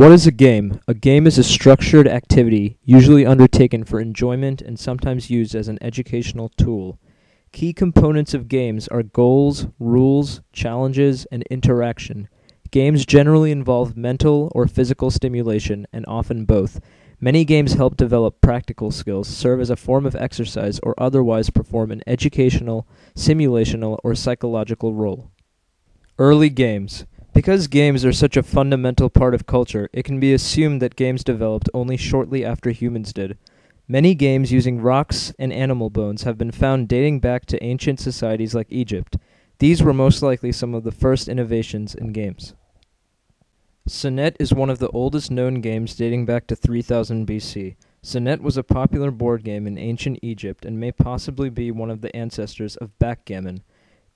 What is a game? A game is a structured activity, usually undertaken for enjoyment and sometimes used as an educational tool. Key components of games are goals, rules, challenges, and interaction. Games generally involve mental or physical stimulation, and often both. Many games help develop practical skills, serve as a form of exercise, or otherwise perform an educational, simulational, or psychological role. Early games. Because games are such a fundamental part of culture, it can be assumed that games developed only shortly after humans did. Many games using rocks and animal bones have been found dating back to ancient societies like Egypt. These were most likely some of the first innovations in games. Senet is one of the oldest known games dating back to 3000 BC. Senet was a popular board game in ancient Egypt and may possibly be one of the ancestors of backgammon.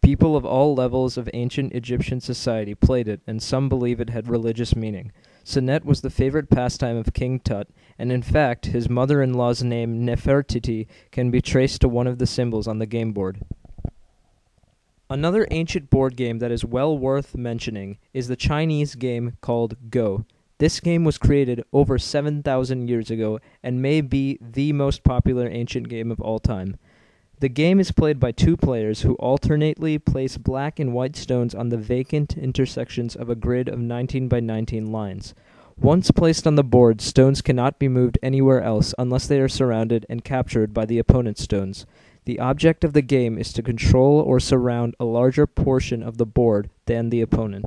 People of all levels of ancient Egyptian society played it, and some believe it had religious meaning. Senet was the favorite pastime of King Tut, and in fact, his mother-in-law's name Nefertiti can be traced to one of the symbols on the game board. Another ancient board game that is well worth mentioning is the Chinese game called Go. This game was created over 7,000 years ago and may be the most popular ancient game of all time. The game is played by two players who alternately place black and white stones on the vacant intersections of a grid of 19 by 19 lines. Once placed on the board, stones cannot be moved anywhere else unless they are surrounded and captured by the opponent's stones. The object of the game is to control or surround a larger portion of the board than the opponent.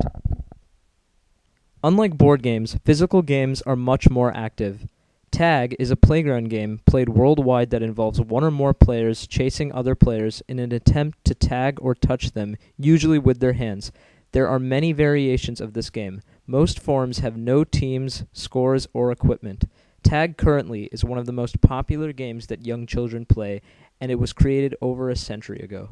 Unlike board games, physical games are much more active. Tag is a playground game played worldwide that involves one or more players chasing other players in an attempt to tag or touch them, usually with their hands. There are many variations of this game. Most forms have no teams, scores, or equipment. Tag currently is one of the most popular games that young children play, and it was created over a century ago.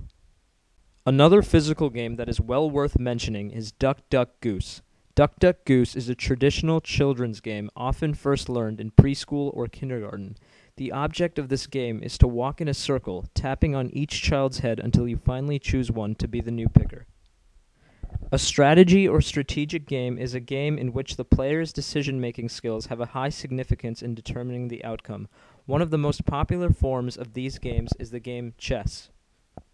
Another physical game that is well worth mentioning is Duck Duck Goose. Duck Duck Goose is a traditional children's game often first learned in preschool or kindergarten. The object of this game is to walk in a circle, tapping on each child's head until you finally choose one to be the new picker. A strategy or strategic game is a game in which the player's decision-making skills have a high significance in determining the outcome. One of the most popular forms of these games is the game chess.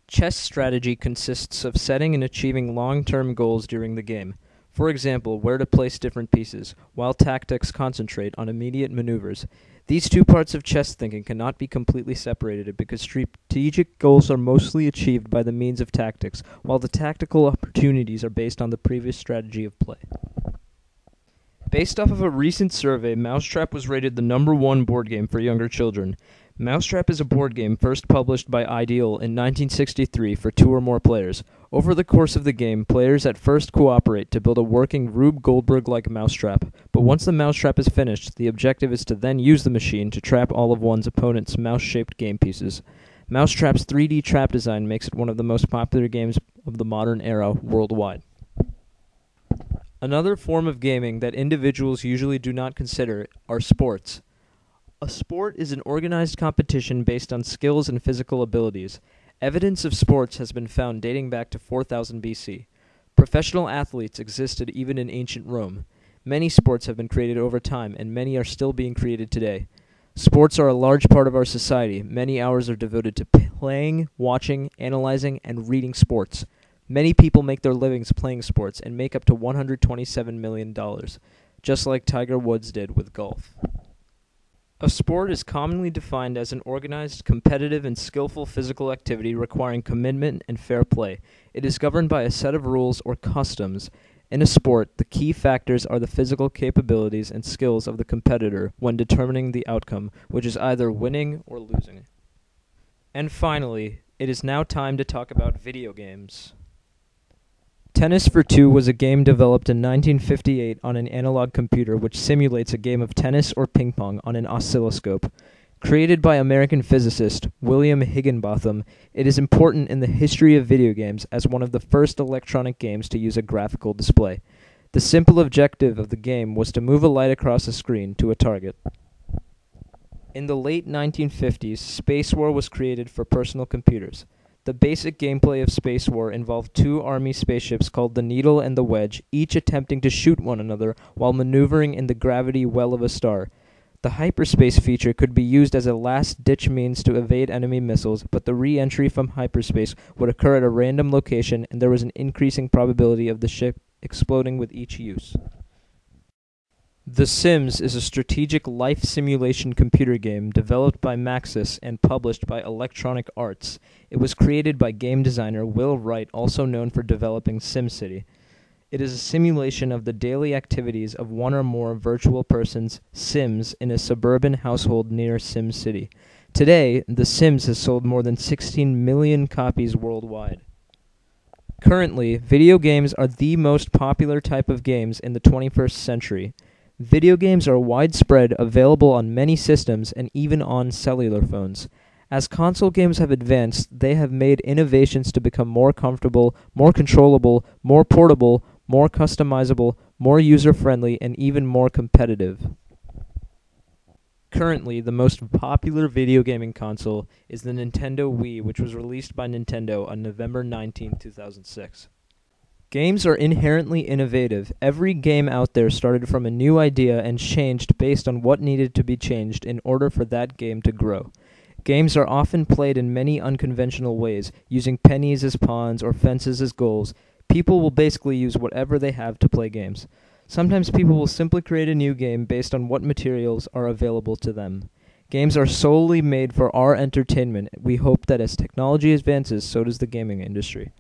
Chess strategy consists of setting and achieving long-term goals during the game. For example, where to place different pieces, while tactics concentrate on immediate maneuvers. These two parts of chess thinking cannot be completely separated because strategic goals are mostly achieved by the means of tactics, while the tactical opportunities are based on the previous strategy of play. Based off of a recent survey, Mousetrap was rated the #1 board game for younger children. Mousetrap is a board game first published by Ideal in 1963 for 2 or more players. Over the course of the game, players at first cooperate to build a working Rube Goldberg-like mousetrap, but once the mousetrap is finished, the objective is to then use the machine to trap all of one's opponent's mouse-shaped game pieces. Mousetrap's 3D trap design makes it one of the most popular games of the modern era worldwide. Another form of gaming that individuals usually do not consider are sports. A sport is an organized competition based on skills and physical abilities. Evidence of sports has been found dating back to 4000 BC. Professional athletes existed even in ancient Rome. Many sports have been created over time, and many are still being created today. Sports are a large part of our society. Many hours are devoted to playing, watching, analyzing, and reading sports. Many people make their livings playing sports and make up to $127 million, just like Tiger Woods did with golf. A sport is commonly defined as an organized, competitive, and skillful physical activity requiring commitment and fair play. It is governed by a set of rules or customs. In a sport, the key factors are the physical capabilities and skills of the competitor when determining the outcome, which is either winning or losing. And finally, it is now time to talk about video games. Tennis for Two was a game developed in 1958 on an analog computer which simulates a game of tennis or ping pong on an oscilloscope. Created by American physicist William Higginbotham, it is important in the history of video games as one of the first electronic games to use a graphical display. The simple objective of the game was to move a light across a screen to a target. In the late 1950s, Space War was created for personal computers. The basic gameplay of Space War involved two Army spaceships called the Needle and the Wedge, each attempting to shoot one another while maneuvering in the gravity well of a star. The hyperspace feature could be used as a last-ditch means to evade enemy missiles, but the re-entry from hyperspace would occur at a random location, and there was an increasing probability of the ship exploding with each use. The Sims is a strategic life simulation computer game developed by Maxis and published by Electronic Arts. It was created by game designer Will Wright, also known for developing SimCity. It is a simulation of the daily activities of one or more virtual persons, Sims, in a suburban household near SimCity. Today, The Sims has sold more than 16 million copies worldwide. Currently, video games are the most popular type of games in the 21st century. Video games are widespread, available on many systems, and even on cellular phones. As console games have advanced, they have made innovations to become more comfortable, more controllable, more portable, more customizable, more user-friendly, and even more competitive. Currently, the most popular video gaming console is the Nintendo Wii, which was released by Nintendo on November 19, 2006. Games are inherently innovative. Every game out there started from a new idea and changed based on what needed to be changed in order for that game to grow. Games are often played in many unconventional ways, using pennies as pawns or fences as goals. People will basically use whatever they have to play games. Sometimes people will simply create a new game based on what materials are available to them. Games are solely made for our entertainment. We hope that as technology advances, so does the gaming industry.